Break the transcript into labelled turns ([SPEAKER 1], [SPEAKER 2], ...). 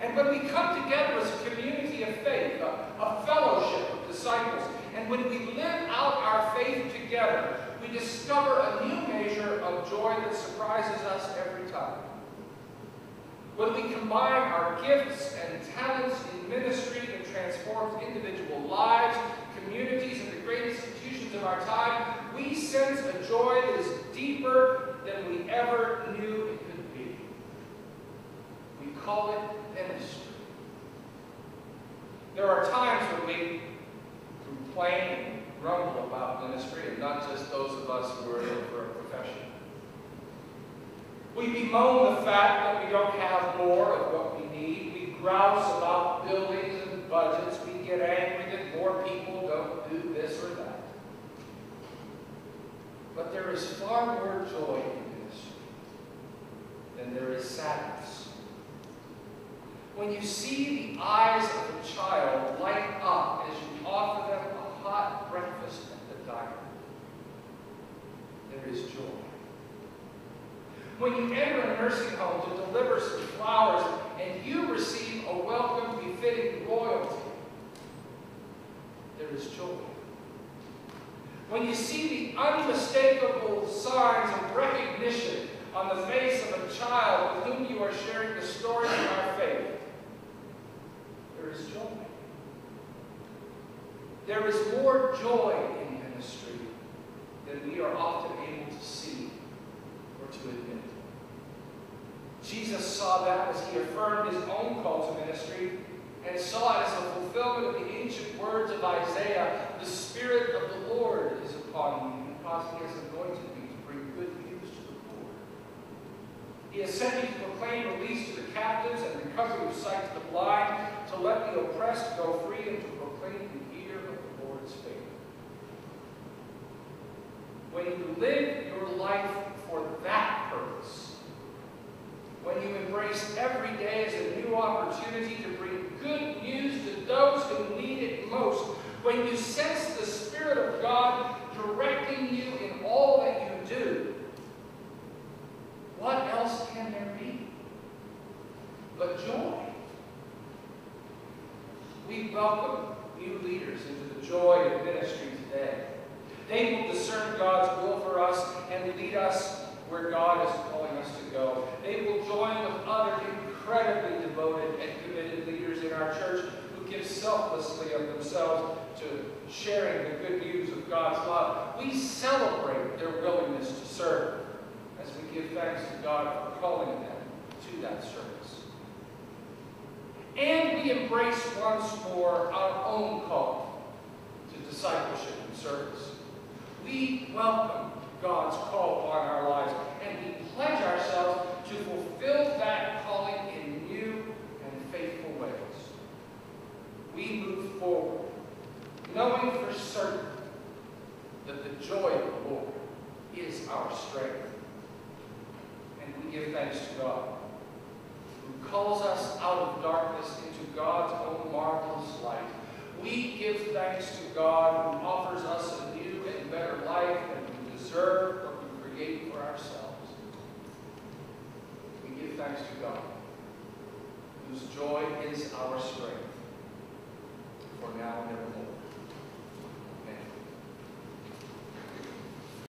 [SPEAKER 1] And when we come together as a community of faith, a fellowship of disciples, and when we live out our faith together, we discover a new measure of joy that surprises us every time. When we combine our gifts and talents in ministry that transforms individual lives, communities, and the great institutions of our time, we sense a joy that is deeper than we ever knew it could be. We call it ministry. There are times when we complain and grumble about ministry, and not just those of us who are in it for a profession. We bemoan the fact that we don't have more of what we need. We grouse about buildings and budgets. We get angry that more people don't do this or that. But there is far more joy in ministry than there is sadness. When you see the eyes of a child light up as you offer them a hot breakfast at the diner, there is joy. When you enter a nursing home to deliver some flowers and you receive a welcome befitting royalty, there is joy. When you see the unmistakable signs of recognition on the face of a child with whom you are sharing the story of our faith, there is joy. There is more joy in ministry than we are often able to see or to admit. Jesus saw that as he affirmed his own call to ministry and saw it as a fulfillment of the ancient words of Isaiah, "The Spirit of the Lord is upon me, because he has anointed me to bring good news to the poor. He has sent me to proclaim release to the captives and recovery of sight to the blind, to let the oppressed go free, and to proclaim the year of the Lord's favor." When you live your life for that purpose, when you embrace every day as a new opportunity to bring good news to those who need it most, when you sense the Spirit of God directing you in all that you do, what else can there be but joy? We welcome new leaders into the joy of ministry today. They will discern God's will for us and lead us where God is calling us to go. They will join with other incredibly devoted and committed leaders in our church who give selflessly of themselves to sharing the good news of God's love. We celebrate their willingness to serve as we give thanks to God for calling them to that service. And we embrace once more our own call to discipleship and service. We welcome God's call upon our lives, and we pledge ourselves to fulfill that calling in new and faithful ways. We move forward, knowing for certain that the joy of the Lord is our strength. And we give thanks to God, who calls us out of darkness into God's own marvelous light. We give thanks to God, who offers us a new and better life than we deserve or we create for ourselves. We give thanks to God, whose joy is our strength, for now and evermore.